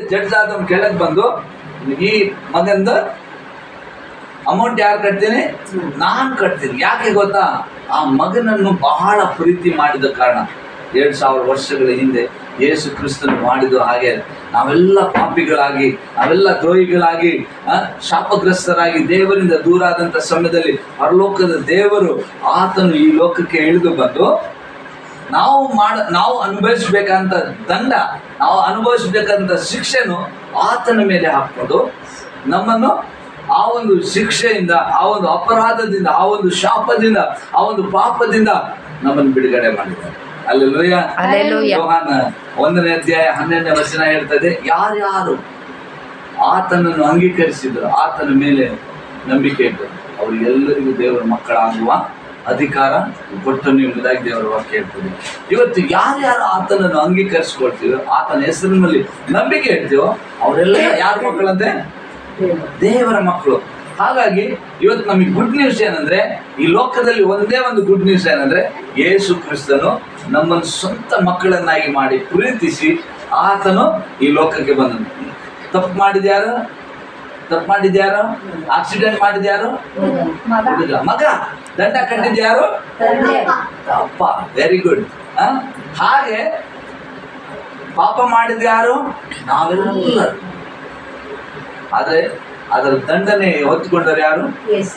Judge ಆದವನು ಕೆಳಗೆ ಬಂದು ಈ ಮಗಂದು ಅಮೌಂಟ್ ಯಾರು ಕಟ್ತೀನಿ, ನಾನು ಕಟ್ತೀನಿ. ಯಾಕೆ ಗೊತ್ತಾ? ಆ ಮಗನನ್ನು ಬಹಳ ಪ್ರೀತಿ ಮಾಡಿದ ಕಾರಣ. 2000 ವರ್ಷಗಳ ಹಿಂದೆ ಯೇಸು ಕ್ರಿಸ್ತನು ಮಾಡಿದ್ದು ಹಾಗೆ. ನಾವೆಲ್ಲ ಪಾಪಿಗಳಾಗಿ, ನಾವೆಲ್ಲ ದ್ರೋಹಿಗಳಾಗಿ, ಶಾಪಗ್ರಸ್ತರಾಗಿ, ದೇವರಿಂದ ದೂರ ಆದಂಥ ಸಮಯದಲ್ಲಿ ಪರಲೋಕದ ದೇವರು ಆತನು ಈ ಲೋಕಕ್ಕೆ ಇಳಿದು ಬಂದು ನಾವು ಅನುಭವಿಸ್ಬೇಕಂತ ದಂಡ, ನಾವು ಅನುಭವಿಸ್ಬೇಕಂತ ಶಿಕ್ಷೆನು ಆತನ ಮೇಲೆ ಹಾಕ್ಕೊಂಡು ನಮ್ಮನ್ನು ಆ ಒಂದು ಶಿಕ್ಷೆಯಿಂದ, ಆ ಒಂದು ಅಪರಾಧದಿಂದ, ಆ ಒಂದು ಶಾಪದಿಂದ, ಆ ಒಂದು ಪಾಪದಿಂದ ನಮ್ಮನ್ನು ಬಿಡುಗಡೆ ಮಾಡಿದ್ದಾರೆ. ಹಲ್ಲೆಲೂಯಾ. ಯೋಹಾನ 1ನೇ ಅಧ್ಯಾಯ 12ನೇ ವಚನ ಹೇಳ್ತದೆ, ಯಾರ್ಯಾರು ಆತನನ್ನು ಅಂಗೀಕರಿಸಿದ್ರು, ಆತನ ಮೇಲೆ ನಂಬಿಕೆ ಇಟ್ಟರು, ಅವರಿಗೆಲ್ಲರಿಗೂ ದೇವರ ಮಕ್ಕಳಾಗುವ ಅಧಿಕಾರ ಕೊಟ್ಟನು ಎಂಬುದಾಗಿ ದೇವರ ವಾಕ್ಯ ಹೇಳ್ತದೆ. ಇವತ್ತು ಯಾರ್ಯಾರು ಆತನನ್ನು ಅಂಗೀಕರಿಸ್ಕೊಳ್ತೀವೋ, ಆತನ ಹೆಸರಿನಲ್ಲಿ ನಂಬಿಕೆ ಇಡ್ತೀವೋ, ಅವರೆಲ್ಲ ಯಾರ ಮಕ್ಕಳಂತೆ? ದೇವರ ಮಕ್ಕಳು. ಹಾಗಾಗಿ ಇವತ್ತು ನಮಗೆ ಗುಡ್ ನ್ಯೂಸ್ ಏನಂದ್ರೆ, ಈ ಲೋಕದಲ್ಲಿ ಒಂದೇ ಒಂದು ಗುಡ್ ನ್ಯೂಸ್ ಏನಂದ್ರೆ, ಯೇಸು ಕ್ರಿಸ್ತನು ನಮ್ಮನ್ನು ಸ್ವಂತ ಮಕ್ಕಳನ್ನಾಗಿ ಮಾಡಿ ಪ್ರೀತಿಸಿ ಆತನು ಈ ಲೋಕಕ್ಕೆ ಬಂದನು. ತಪ್ಪು ಮಾಡಿದ್ಯಾರು? ಆಕ್ಸಿಡೆಂಟ್ ಮಾಡಿದ್ಯಾರು? ಮಗ. ದಂಡ ಕಟ್ಟಿದ್ಯಾರು? ಅಪ್ಪ. Very good. ಹಾಗೆ ಪಾಪ ಮಾಡಿದ್ಯಾರು? ನಾವೆಲ್ಲರೂ. ಆದ್ರೆ ಅದರ ದಂಡನೆ ಹೊತ್ತುಕೊಂಡರು ಯಾರು?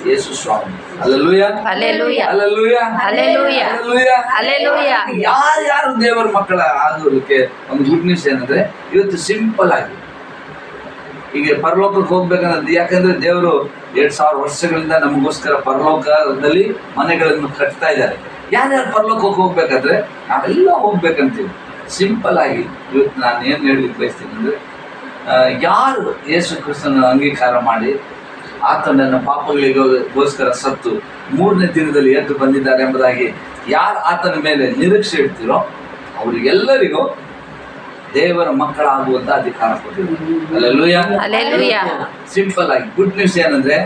ಯೇಸು ಸ್ವಾಮಿ. ಯಾರ್ಯಾರು ದೇವರ ಮಕ್ಕಳ ಆಗೋದಕ್ಕೆ ಒಂದು ಗುಡ್ ನ್ಯೂಸ್ ಏನಂದ್ರೆ, ಇವತ್ತು ಸಿಂಪಲ್ ಆಗಿ ಈಗ ಪರಲೋಕಕ್ಕೆ ಹೋಗ್ಬೇಕನ್ನೋದು. ಯಾಕಂದ್ರೆ ದೇವರು 2000 ವರ್ಷಗಳಿಂದ ನಮಗೋಸ್ಕರ ಪರಲೋಕದಲ್ಲಿ ಮನೆಗಳನ್ನು ಕಟ್ತಾ ಇದ್ದಾರೆ. ಯಾರ್ಯಾರು ಪರಲೋಕಕ್ಕೆ ಹೋಗ್ಬೇಕಾದ್ರೆ ನಾವೆಲ್ಲ ಹೋಗ್ಬೇಕಂತೀವಿ. ಸಿಂಪಲ್ ಆಗಿ ಇವತ್ತು ನಾನು ಏನು ಹೇಳಲಿಕ್ಕೆ ಬಯಸ್ತೀನಿ ಅಂದ್ರೆ, ಯಾರು ಯೇಸು ಕ್ರಿಸ್ತನ ಅಂಗೀಕಾರ ಮಾಡಿ ಆತನನ್ನ ಪಾಪಗಳಿಗೋಸ್ಕರ ಸತ್ತು 3ನೇ ದಿನದಲ್ಲಿ ಎದ್ದು ಬಂದಿದ್ದಾರೆ ಎಂಬುದಾಗಿ ಯಾರು ಆತನ ಮೇಲೆ ನಿರೀಕ್ಷೆ ಇಡ್ತೀರೋ ಅವರಿಗೆಲ್ಲರಿಗೂ ದೇವರ ಮಕ್ಕಳಾಗುವಂತ ಅಧಿಕಾರ ಕೊಟ್ಟಿದ್ದಾರೆ. ಸಿಂಪಲ್ ಆಗಿ ಗುಡ್ ನ್ಯೂಸ್ ಏನಂದ್ರೆ,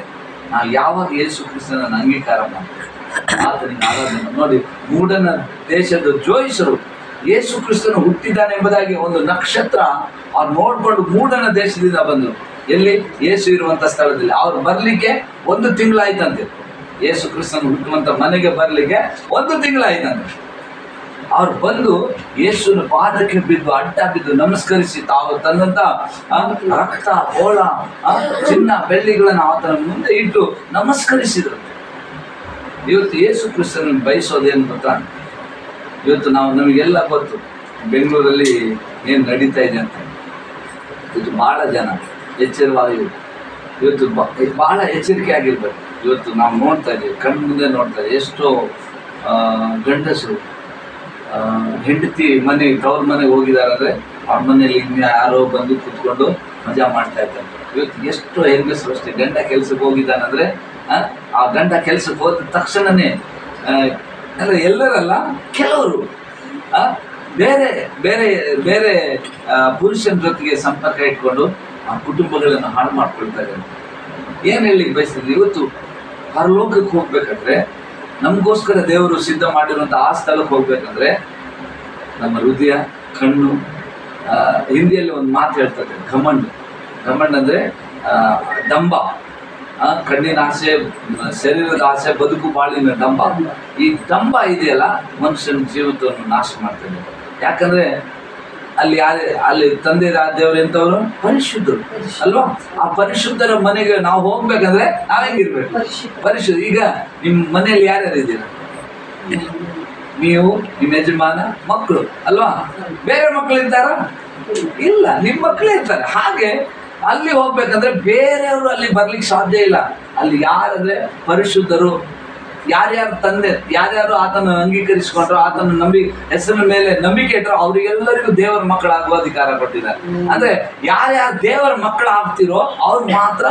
ನಾವು ಯಾವಾಗ ಯೇಸು ಕ್ರಿಸ್ತನನ್ನು ಅಂಗೀಕಾರ ಮಾಡ್ತೀವಿ, ಆತನಿಗೆ ಆರಾಧನೆ ನೋಡಿ. ಮೂಡನ ದೇಶದ ಜೋಯಿಸರು ಯೇಸು ಕ್ರಿಸ್ತನು ಹುಟ್ಟಿದ್ದಾನೆ ಎಂಬುದಾಗಿ ಒಂದು ನಕ್ಷತ್ರ ಅವ್ರು ನೋಡ್ಕೊಂಡು ಮೂಡನ ದೇಶದಿಂದ ಬಂದರು. ಎಲ್ಲಿ? ಯೇಸು ಇರುವಂತ ಸ್ಥಳದಲ್ಲಿ. ಅವ್ರು ಬರ್ಲಿಕ್ಕೆ 1 ತಿಂಗಳಾಯ್ತಂತೆ. ಯೇಸು ಕ್ರಿಸ್ತನು ಹುಟ್ಟುವಂತ ಮನೆಗೆ ಬರ್ಲಿಕ್ಕೆ 1 ತಿಂಗಳಾಯ್ತಂತೆ. ಅವ್ರು ಬಂದು ಯೇಸುನ ಪಾದಕ್ಕೆ ಬಿದ್ದು, ಅಡ್ಡ ಬಿದ್ದು ನಮಸ್ಕರಿಸಿ, ತಾವು ತಂದಂತ ರಕ್ತ, ಓಳ, ಚಿನ್ನ, ಬೆಳ್ಳಿಗಳನ್ನು ಆತನ ಮುಂದೆ ಇಟ್ಟು ನಮಸ್ಕರಿಸಿದರು. ಇವತ್ತು ಯೇಸು ಕ್ರಿಸ್ತನ ಬಯಸೋದೇನು ಗೊತ್ತಾ? ಇವತ್ತು ನಮಗೆಲ್ಲ ಗೊತ್ತು ಬೆಂಗಳೂರಲ್ಲಿ ಏನು ನಡೀತಾ ಇದೆ ಅಂತ. ಇವತ್ತು ಭಾಳ ಜನ ಎಚ್ಚರವಾಗಿ ಇವತ್ತು ಭಾಳ ಎಚ್ಚರಿಕೆ ಆಗಿರ್ಬೇಕು. ಇವತ್ತು ನಾವು ನೋಡ್ತಾ ಇದ್ದೀವಿ, ಕಣ್ಣು ಮುಂದೆ ನೋಡ್ತಾ ಇದ್ದೀವಿ, ಎಷ್ಟೋ ಗಂಡಸರು ಹೆಂಡತಿ ತವ್ರ ಮನೆಗೆ ಹೋಗಿದ್ದಾರೆ ಅಂದರೆ ಅವ್ರ ಮನೇಲಿ ಇನ್ನು ಯಾರೋ ಬಂದು ಕೂತ್ಕೊಂಡು ಮಜಾ ಮಾಡ್ತಾ ಇದ್ದಾರೆ. ಇವತ್ತು ಎಷ್ಟು ಹೆಂಗಸರು ಅಷ್ಟೇ, ಗಂಡ ಕೆಲ್ಸಕ್ಕೆ ಹೋಗಿದ್ದಾನಂದ್ರೆ ಆ ಗಂಡ ಕೆಲ್ಸಕ್ಕೆ ಹೋದ ತಕ್ಷಣನೇ ಎಲ್ಲರಲ್ಲ, ಕೆಲವರು ಬೇರೆ ಬೇರೆ ಬೇರೆ ಪುರುಷನ ಜೊತೆಗೆ ಸಂಪರ್ಕ ಇಟ್ಕೊಂಡು ಆ ಕುಟುಂಬಗಳನ್ನು ಹಾಳು ಮಾಡ್ಕೊಳ್ತಾ ಇದ್ದಾರೆ. ಏನು ಹೇಳಲಿಕ್ಕೆ ಬಯಸ್ತಿದ್ವಿ? ಇವತ್ತು ಪರಲೋಕಕ್ಕೆ ಹೋಗ್ಬೇಕಂದ್ರೆ, ನಮಗೋಸ್ಕರ ದೇವರು ಸಿದ್ಧ ಮಾಡಿರುವಂಥ ಆ ಸ್ಥಳಕ್ಕೆ ಹೋಗ್ಬೇಕಂದ್ರೆ ನಮ್ಮ ಹೃದಯ, ಕಣ್ಣು, ಹಿಂದಿಯಲ್ಲಿ ಒಂದು ಮಾತು ಹೇಳ್ತಾರೆ, ಘಮಂಡ್ ಅಂದರೆ ದಂಬ. ಕಣ್ಣಿನ ಆಸೆ, ಶರೀರದ ಆಸೆ, ಬದುಕು ಬಾಳಿನ ದಂಬ. ಈ ದಂಬ ಇದೆಯಲ್ಲ, ಮನುಷ್ಯನ ಜೀವಿತವನ್ನು ನಾಶ ಮಾಡ್ತದೆ. ಯಾಕಂದ್ರೆ ಅಲ್ಲಿ ತಂದೆ ದೇವರು ಎಂತವರು? ಪರಿಶುದ್ಧರು ಅಲ್ವಾ? ಆ ಪರಿಶುದ್ಧರ ಮನೆಗೆ ನಾವು ಹೋಗ್ಬೇಕಂದ್ರೆ ನಾವ್ ಹೆಂಗಿರ್ಬೇಕು? ಪರಿಶುದ್ಧ. ಈಗ ನಿಮ್ಮ ಮನೆಯಲ್ಲಿ ಯಾರ್ಯಾರು ಇದ್ದೀರಾ? ನೀವು, ನಿಮ್ಮ ಯಜಮಾನ, ಮಕ್ಕಳು ಅಲ್ವಾ? ಬೇರೆ ಮಕ್ಕಳು ಇರ್ತಾರ? ಇಲ್ಲ, ನಿಮ್ಮ ಮಕ್ಕಳೇ ಇರ್ತಾರೆ. ಹಾಗೆ ಅಲ್ಲಿ ಹೋಗ್ಬೇಕಂದ್ರೆ ಬೇರೆಯವರು ಅಲ್ಲಿ ಬರ್ಲಿಕ್ಕೆ ಸಾಧ್ಯ ಇಲ್ಲ. ಅಲ್ಲಿ ಯಾರಂದ್ರೆ ಪರಿಶುದ್ಧರು, ಯಾರ್ಯಾರು ಆತನ ಅಂಗೀಕರಿಸಿಕೊಂಡ್ರು, ಆತನ ಹೆಸರಿನ ಮೇಲೆ ನಂಬಿಕೆ ಇಟ್ಟರು, ಅವರಿಗೆಲ್ಲರಿಗೂ ದೇವರ ಮಕ್ಕಳಾಗುವ ಅಧಿಕಾರ ಕೊಟ್ಟಿದ್ದಾರೆ. ಅಂದ್ರೆ ಯಾರ್ಯಾರು ದೇವರ ಮಕ್ಕಳಾಗ್ತಿರೋ ಅವ್ರು ಮಾತ್ರ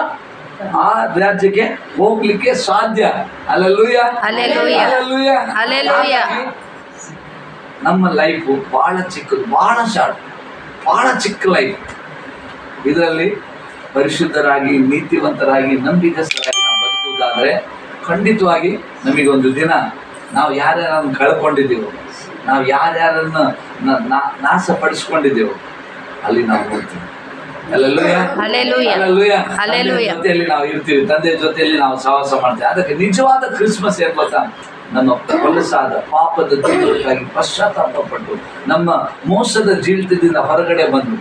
ಆ ರಾಜ್ಯಕ್ಕೆ ಹೋಗ್ಲಿಕ್ಕೆ ಸಾಧ್ಯ. ಹಲ್ಲೆಲೂಯಾ. ನಮ್ಮ ಲೈಫು ಬಹಳ ಚಿಕ್ಕದು, ಬಹಳ ಶಾರ್ಟ್, ಬಹಳ ಚಿಕ್ಕ ಲೈಫ್. ಇದರಲ್ಲಿ ಪರಿಶುದ್ಧರಾಗಿ, ನೀತಿವಂತರಾಗಿ, ನಂಬಿಕಸ್ಥರಾಗಿ ನಾವು ಬದುಕುವುದಾದ್ರೆ ಖಂಡಿತವಾಗಿ ನಮಗೊಂದು ದಿನ ನಾವು ಯಾರ್ಯಾರನ್ನು ಕಳ್ಕೊಂಡಿದ್ದೀವೋ, ನಾವು ಯಾರ್ಯಾರನ್ನು ನಾಶಪಡಿಸ್ಕೊಂಡಿದ್ದೇವೋ ಅಲ್ಲಿ ನಾವು ಹೋಗ್ತೀವಿ. ಜೊತೆಯಲ್ಲಿ ನಾವು ಇರ್ತೀವಿ, ತಂದೆ ಜೊತೆಯಲ್ಲಿ ನಾವು ಸಹವಾಸ ಮಾಡ್ತೀವಿ. ಅದಕ್ಕೆ ನಿಜವಾದ ಕ್ರಿಸ್ಮಸ್ ಏನ್ ಗೊತ್ತಾ? ನಮ್ಮ ಹೊಲಸಾದ ಪಾಪದ ಜೀವಿತಕ್ಕಾಗಿ ಪಶ್ಚಾತ್ತಾಪ ಪಟ್ಟು, ನಮ್ಮ ಮೋಸದ ಜೀವಿತದಿಂದ ಹೊರಗಡೆ ಬಂದು,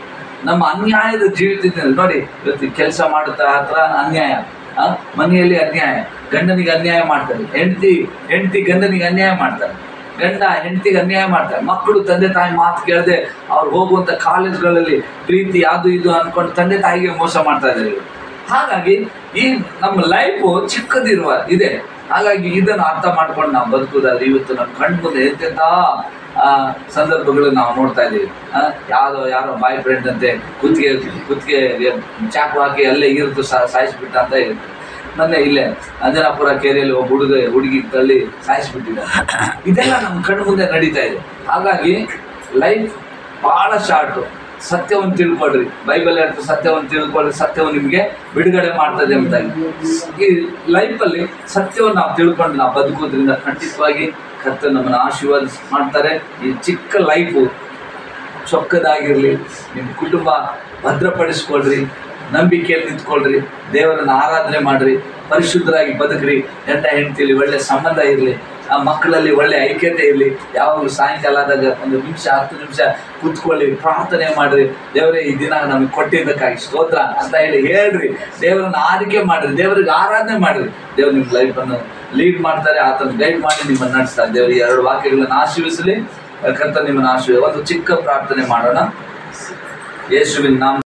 ನಮ್ಮ ಅನ್ಯಾಯದ ಜೀವಿತದಿಂದ ನೋಡಿ, ಇವತ್ತು ಕೆಲಸ ಮಾಡುತ್ತಾ ಹತ್ರ ಅನ್ಯಾಯ, ಮನೆಯಲ್ಲಿ ಅನ್ಯಾಯ, ಗಂಡನಿಗೆ ಅನ್ಯಾಯ ಮಾಡ್ತಾರೆ, ಹೆಂಡತಿ ಗಂಡನಿಗೆ ಅನ್ಯಾಯ ಮಾಡ್ತಾರೆ, ಗಂಡ ಹೆಂಡತಿಗೆ ಅನ್ಯಾಯ ಮಾಡ್ತಾರೆ, ಮಕ್ಕಳು ತಂದೆ ತಾಯಿ ಮಾತು ಕೇಳದೆ ಅವ್ರು ಹೋಗುವಂಥ ಕಾಲೇಜ್ಗಳಲ್ಲಿ ಪ್ರೀತಿ ಅದು ಇದು ಅನ್ಕೊಂಡು ತಂದೆ ತಾಯಿಗೆ ಮೋಸ ಮಾಡ್ತಾ ಇದ್ದಾರೆ. ಹಾಗಾಗಿ ಈ ನಮ್ಮ ಲೈಫು ಚಿಕ್ಕದಿರುವ ಇದೆ. ಹಾಗಾಗಿ ಇದನ್ನು ಅರ್ಥ ಮಾಡ್ಕೊಂಡು ನಾವು ಬದುಕುದಾದ್ರೆ ಇವತ್ತು ನಮ್ಮ ಕಣ್ಣು ಮುಂದೆ ಎಂತೆಂಥ ಸಂದರ್ಭಗಳು ನಾವು ನೋಡ್ತಾ ಇದ್ದೀವಿ. ಯಾರೋ ಬಾಯ್ ಫ್ರೆಂಡ್ ಅಂತೆ ಕುತ್ತಿಗೆ ಚಾಕು ಹಾಕಿ ಅಲ್ಲೇ ಇರುತ್ತು ಸಾಯಿಸ್ಬಿಟ್ಟ ಅಂತ ಇರುತ್ತೆ. ಮೊನ್ನೆ ಇಲ್ಲೇ ಅಂಜನಾಪುರ ಕೆರೆಯಲ್ಲಿ ಒಬ್ಬ ಹುಡುಗಿ ತಳ್ಳಿ ಸಾಯಿಸ್ಬಿಟ್ಟಿದ್ದಾರೆ. ಇದೆಲ್ಲ ನಮ್ಮ ಕಣ್ಣು ಮುಂದೆ ನಡೀತಾ ಇದೆ. ಹಾಗಾಗಿ ಲೈಫ್ ಭಾಳ ಶಾರ್ಟು. ಸತ್ಯವನ್ನು ತಿಳ್ಕೊಳ್ರಿ, ಬೈಬಲ್ ಹೇಳ್ತು ಸತ್ಯವನ್ನು ತಿಳ್ಕೊಳ್ರಿ, ಸತ್ಯವನ್ನು ನಿಮಗೆ ಬಿಡುಗಡೆ ಮಾಡ್ತದೆ ಅಂತಾಗಿ. ಈ ಲೈಫಲ್ಲಿ ಸತ್ಯವನ್ನು ನಾವು ತಿಳ್ಕೊಂಡು ನಾವು ಬದುಕೋದ್ರಿಂದ ಖಂಡಿತವಾಗಿ ಕರ್ತನು ನಮ್ಮನ್ನು ಆಶೀರ್ವಾದ ಮಾಡ್ತಾರೆ. ಈ ಚಿಕ್ಕ ಲೈಫು ಚೊಕ್ಕದಾಗಿರಲಿ, ನಿಮ್ಮ ಕುಟುಂಬ ಭದ್ರಪಡಿಸ್ಕೊಳ್ರಿ, ನಂಬಿಕೆಯಲ್ಲಿ ನಿಂತ್ಕೊಳ್ರಿ, ದೇವರನ್ನು ಆರಾಧನೆ ಮಾಡಿರಿ, ಪರಿಶುದ್ಧರಾಗಿ ಬದುಕ್ರಿ, ಗಂಡ ಹೆಂಡತಿಯಲ್ಲಿ ಒಳ್ಳೆ ಸಂಬಂಧ ಇರಲಿ, ಆ ಮಕ್ಕಳಲ್ಲಿ ಒಳ್ಳೆ ಐಕ್ಯತೆ ಇರಲಿ. ಯಾವಾಗಲೂ ಸಾಯಂಕಾಲ ಆದಾಗ 1 ನಿಮಿಷ 10 ನಿಮಿಷ ಕೂತ್ಕೊಳ್ಳಿ, ಪ್ರಾರ್ಥನೆ ಮಾಡಿರಿ, ದೇವರೇ ಈ ದಿನ ನಮಗೆ ಕೊಟ್ಟಿದ್ದಕ್ಕಾಗಿ ಸ್ತೋತ್ರ ಅಂತ ಹೇಳ್ರಿ, ದೇವರನ್ನು ಆರೈಕೆ ಮಾಡಿರಿ, ದೇವರಿಗೆ ಆರಾಧನೆ ಮಾಡಿರಿ. ದೇವರು ನಿಮ್ಮ ಲೈಫನ್ನು ಲೀಡ್ ಮಾಡ್ತಾರೆ, ಆತನ ಗೈಡ್ ಮಾಡಿ ನಿಮ್ಮನ್ನು ನಡೆಸ್ತಾರೆ. ದೇವರು 2 ವಾಕ್ಯಗಳನ್ನು ಆಶೀರ್ವಿಸಲಿ. ಕರ್ತನು ನಿಮ್ಮನ್ನು ಆಶೀರ್ವಾದ. ಒಂದು ಚಿಕ್ಕ ಪ್ರಾರ್ಥನೆ ಮಾಡೋಣ. ಯೇಸುವಿನ ನಾಮ